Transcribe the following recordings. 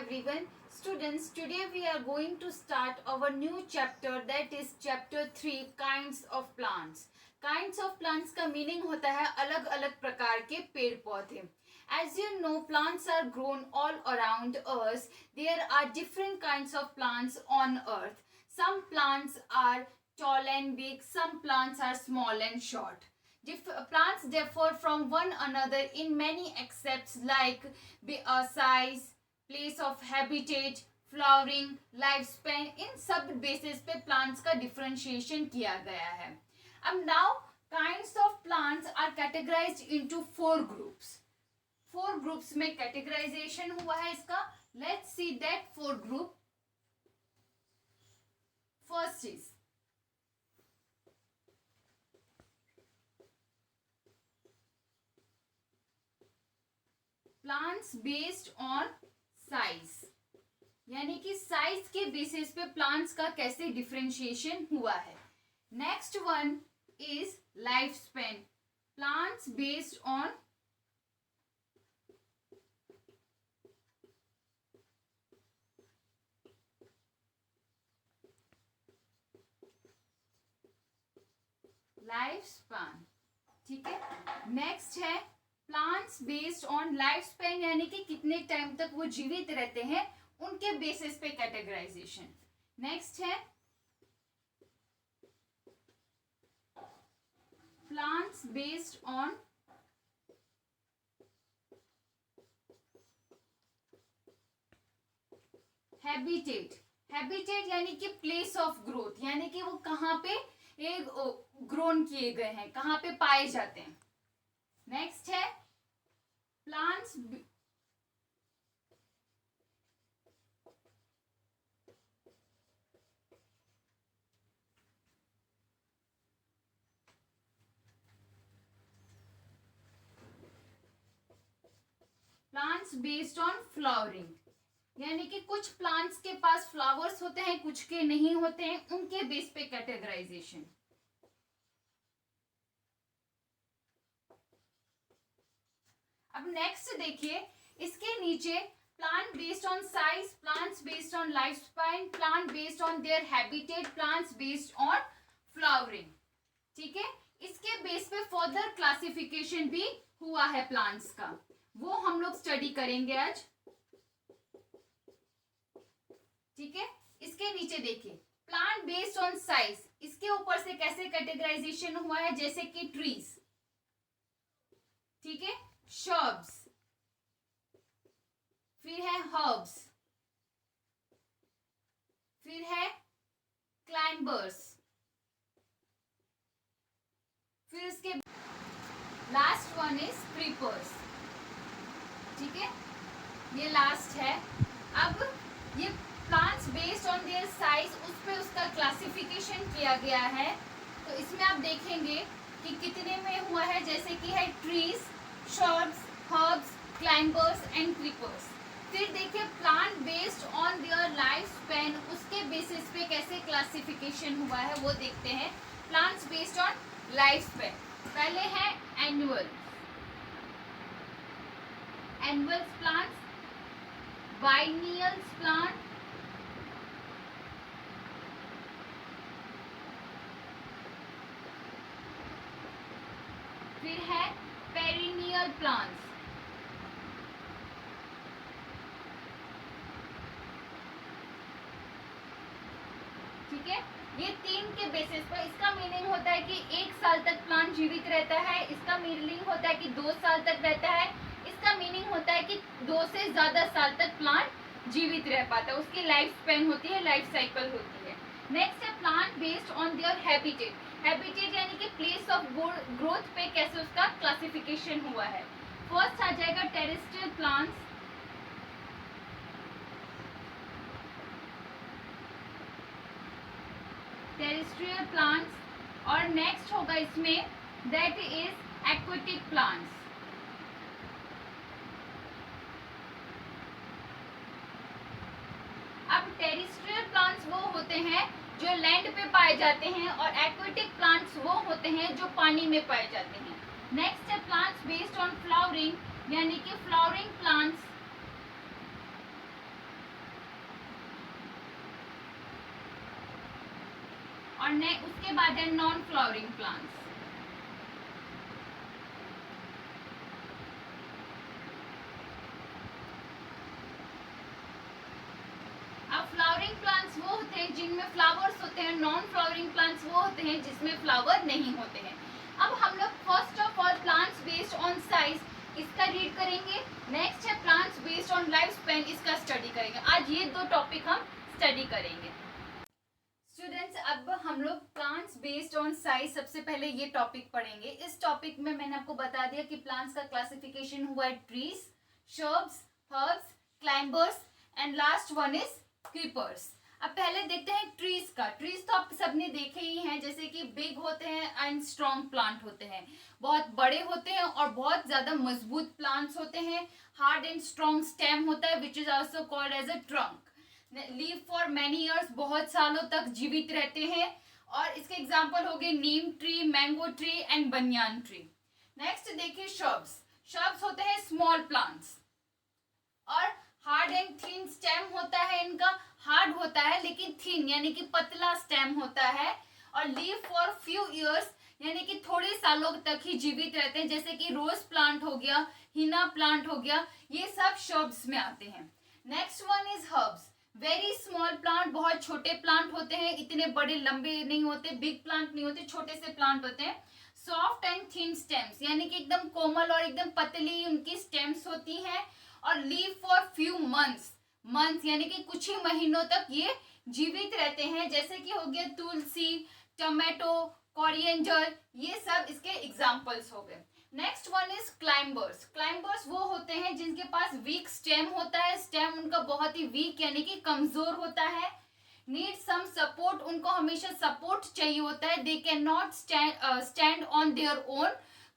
everyone. Students, today we are going to start our new chapter, that is chapter 3, kinds of plants. Kinds of plants का meaning होता है अलग अलग प्रकार के पेड़ पौधे. As you know, plants are grown all around us. There are different kinds of plants on earth. Some plants are tall and big, some plants are small and short. Plants differ from one another in many aspects like size, place of habitat, flowering, lifespan. इन सब basis पे plants का differentiation किया गया है. अब now kinds of plants are categorized into 4 groups. 4 groups में categorization हुआ है इसका. Let's see that 4 group. First is plants based on size, यानी कि साइज के बेसिस पे प्लांट्स का कैसे डिफरेंशिएशन हुआ है. Next one is life span. Plants based on life span. ठीक है. नेक्स्ट है plants based on life span, यानी कि कितने टाइम तक वो जीवित रहते हैं उनके बेसिस पे कैटेगराइजेशन. नेक्स्ट है plants based on habitat. Habitat यानी कि प्लेस ऑफ ग्रोथ, यानी कि वो कहाँ पे ग्रोन किए गए हैं, कहाँ पे पाए जाते हैं. नेक्स्ट है plants plants based on flowering, यानी कि कुछ प्लांट्स के पास फ्लावर्स होते हैं, कुछ के नहीं होते हैं, उनके बेस पे कैटेगराइजेशन. अब नेक्स्ट देखिए, इसके नीचे plant based on size, plants based on life span, plant based on their habitat, plants based on flowering. ठीक है. इसके बेस पे फर्दर क्लासिफिकेशन भी हुआ है प्लांट्स का, वो हम लोग स्टडी करेंगे आज. ठीक है. इसके नीचे देखिए प्लांट बेस्ड ऑन साइज, इसके ऊपर से कैसे कैटेगराइजेशन हुआ है, जैसे कि ट्रीज. ठीक है. shrubs, फिर है herbs, फिर है climbers, फिर इसके लास्ट वन इज creepers. ठीक है. ये लास्ट है. अब ये plants based on their size, उस पे उसका क्लासिफिकेशन किया गया है. तो इसमें आप देखेंगे कि कितने में हुआ है, जैसे कि है trees, shrubs, herbs, climbers and creepers. फिर देखिए plant based on their life span, उसके बेसिस पे कैसे क्लासिफिकेशन हुआ है वो देखते हैं. Plants based on life Spain, पहले है एनुअल प्लांट्स, बाइनियल्स प्लांट, फिर है पेरिनियल प्लांट्स. ठीक है. ये 3 के बेसिस पर इसका मीनिंग होता है कि 1 साल तक प्लांट जीवित रहता है. इसका मीनिंग होता है कि 2 साल तक रहता है. इसका मीनिंग होता है कि 2 से ज्यादा साल तक प्लांट जीवित रह पाता है, उसकी लाइफ स्पेन होती है, लाइफ साइकिल होती है. नेक्स्ट है plant based on their habitat. Habitat यानी कि प्लेस ऑफ ग्रोथ पे कैसे उसका क्लासिफिकेशन हुआ है. फर्स्ट आ जाएगा टेरेस्ट्रियल प्लांट्स, और नेक्स्ट होगा इसमें दैट इज एक्वेटिक प्लांट्स. अब टेरेस्ट्रियल प्लांट्स वो होते हैं जो लैंड पे पाए जाते हैं, और एक्वेटिक प्लांट्स वो होते हैं जो पानी में पाए जाते हैं. नेक्स्ट है प्लांट्स बेस्ड ऑन फ्लावरिंग, यानी कि फ्लावरिंग प्लांट्स और उसके बाद है नॉन फ्लावरिंग प्लांट्स। अब फ्लावरिंग प्लांट्स वो होते हैं जिनमें फ्लावर्स होते हैं, नॉन फ्लावरिंग प्लांट्स वो होते हैं जिसमें फ्लावर नहीं होते हैं। अब हम लोग first of all plants based on size इसका रीड करेंगे, नेक्स्ट है plants based on life span, इसका स्टडी करेंगे। आज ये दो टॉपिक हम स्टडी करेंगे। स्टूडेंट्स, अब हम लोग प्लांट्स बेस्ड ऑन साइज सबसे पहले ये टॉपिक पढ़ेंगे। इस टॉपिक में मैंने आपको बता दिया कि प्लांट्स का क्लासिफिकेशन हुआ है trees, shrubs, herbs, climbers and last one is creepers. अब पहले देखते हैं ट्रीज का। ट्रीज तो आप सबने देखे ही हैं, जैसे कि बिग होते हैं एंड स्ट्रॉन्ग प्लांट होते हैं, बहुत बड़े होते हैं और बहुत ज्यादा मजबूत प्लांट्स होते हैं। हार्ड एंड स्ट्रॉन्ग स्टेम होता है which is also called as a trunk. Live for many years, बहुत सालों तक जीवित रहते हैं। और इसके एग्जाम्पल हो गए neem tree, mango tree and banyan tree. Next देखिए श्रब्स। श्रब्स होते हैं स्मॉल प्लांट्स और हार्ड एंड थिन स्टेम होता है इनका। हार्ड होता है लेकिन थिन यानी कि पतला स्टेम होता है। और लीव फॉर फ्यू इयर्स यानी कि थोड़े सालों तक ही जीवित रहते हैं, जैसे कि रोज प्लांट हो गया, हिना प्लांट हो गया, ये सब श्रब्स में आते हैं। Next one is herbs. Very small plant, बहुत छोटे प्लांट होते हैं, इतने बड़े लंबे नहीं होते, बिग प्लांट नहीं होते, छोटे से प्लांट होते हैं। सॉफ्ट एंड थिन स्टेम्स यानी कि एकदम कोमल और एकदम पतली उनकी स्टेम्स होती हैं। और लीव फॉर फ्यू मंथ्स यानी कि कुछ ही महीनों तक ये जीवित रहते हैं, जैसे कि हो गया तुलसी, टमाटो, कोरिएंडर, ये सब इसके एग्जांपल्स हो गए। Next one is climbers. Climbers वो होते हैं जिनके पास वीक स्टेम होता है, स्टेम उनका बहुत ही वीक यानी कि कमजोर होता है। नीड सम सपोर्ट, उनको हमेशा सपोर्ट चाहिए होता है। They can not stand on their own,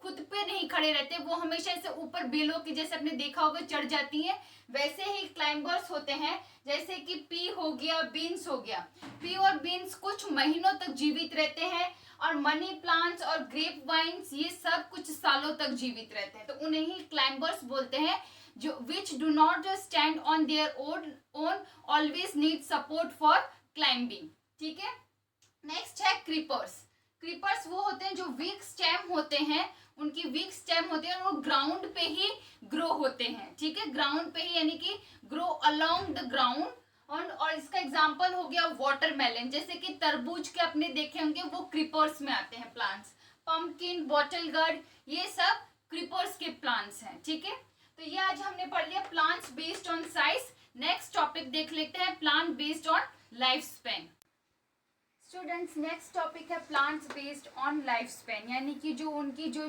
खुद पे नहीं खड़े रहते, वो हमेशा ऐसे ऊपर बेलों की जैसे आपने देखा होगा चढ़ जाती हैं, वैसे ही क्लाइंबर्स होते हैं। जैसे कि पी हो गया, बीन्स हो गया। पी और बीन्स कुछ महीनों तक जीवित रहते हैं और मनी प्लांट्स और ग्रेप वाइन्स ये सब कुछ सालों तक जीवित रहते हैं, तो उन्हें ही क्लाइंबर्स बोलते हैं, जो which do not stand on their own always need support for climbing. ठीक है। नेक्स्ट है क्रीपर्स। क्रीपर्स वो होते हैं जो वीक स्टेम होते हैं, उनकी वीक स्टेम होते हैं और वो ग्राउंड पे ही ग्रो होते हैं। ठीक है, ग्राउंड पे ही यानी कि ग्रो अलोंग द ग्राउंड। और इसका एग्जांपल हो गया वाटरमेलन, जैसे कि तरबूज के अपने देखे होंगे, वो क्रीपर्स में आते हैं प्लांट्स। पंपकिन, बॉटल गार्ड, ये सब क्रीपर्स के प्लांट्स हैं। ठीक है, तो ये आज हमने पढ़ लिया plants based on size. Next topic देख लेते हैं plant based on life span. Students, next topic है plants based on life span, यानी कि जो उनकी जो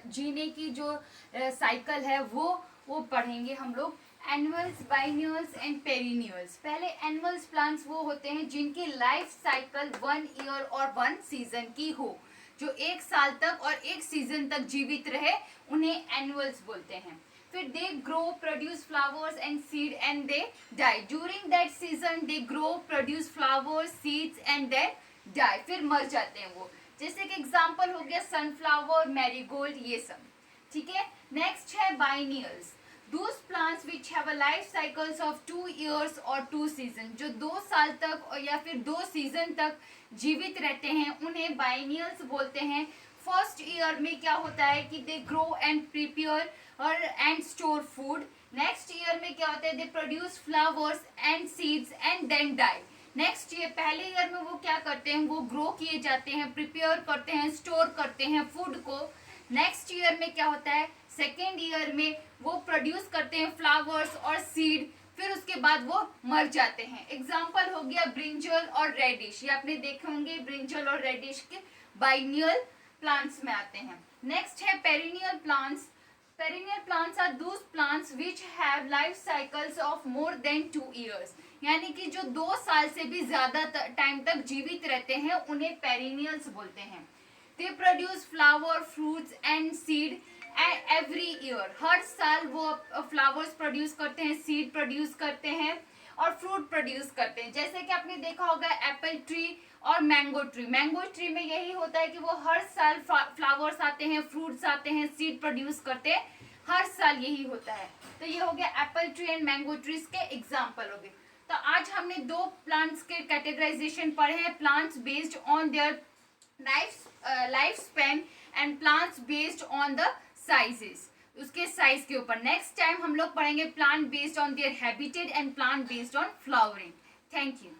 जीने की जो साइकिल है वो पढ़ेंगे हम लोग। Annuals, biennials and perennials. पहले एनुअल्स प्लांट्स वो होते हैं जिनकी लाइफ साइकिल 1 ईयर और 1 सीजन की हो, जो 1 साल तक और 1 सीजन तक जीवित रहे, उन्हें एनुअल्स बोलते हैं। फिर they grow, produce flowers and seed and they die. During that season they grow, produce flowers, seeds and then die, फिर मर जाते हैं वो। जैसे कि एग्जांपल हो गया सनफ्लावर, मैरीगोल्ड, ये सब। ठीक है। नेक्स्ट है biennials. Those plants which have a life cycles of 2 years or 2 seasons, जो 2 साल तक और या फिर 2 सीजन तक जीवित रहते हैं, उन्हें बाइनियल्स बोलते हैं। फर्स्ट ईयर में क्या होता है कि दे ग्रो एंड प्रिपेयर और and store food. Next year में क्या होता है, they produce flowers and seeds and then die. Next year, पहले ईयर में वो क्या करते हैं, वो ग्रो किए जाते हैं, प्रिपेयर करते हैं, स्टोर करते हैं फूड को। नेक्स्ट ईयर में क्या होता है, सेकेंड ईयर में वो प्रोड्यूस करते हैं फ्लावर्स और सीड, फिर उसके बाद वो मर जाते हैं। एग्जाम्पल हो गया ब्रिंजल और रेडिश, ये आपने देखे होंगे, ब्रिंजल और रेडिश के बाइनियल प्लांट्स में आते हैं। नेक्स्ट है perennial plants. Perennial plants are those plants which have life cycles of more than 2 years, यानी कि जो 2 साल से भी ज्यादा टाइम तक जीवित रहते हैं, उन्हें पेरिनियल्स बोलते हैं। They produce flower, fruits and seed every year, हर साल वो फ्लावर्स प्रोड्यूस करते हैं, सीड प्रोड्यूस करते हैं और फ्रूट प्रोड्यूस करते हैं। जैसे कि आपने देखा होगा एप्पल ट्री और मैंगो ट्री। मैंगो ट्री में यही होता है कि वो हर साल फ्लावर्स आते हैं, फ्रूट्स आते हैं, सीड प्रोड्यूस करते हैं, हर साल यही होता है। तो ये हो गया Apple tree and mango trees के एग्जाम्पल हो गए। तो आज हमने दो प्लांट्स के कैटेगराइजेशन पढ़े हैं, plants based on their life span and plants based on the sizes, उसके साइज के ऊपर। नेक्स्ट टाइम हम लोग पढ़ेंगे plant based on their habitat and plant based on flowering. Thank you.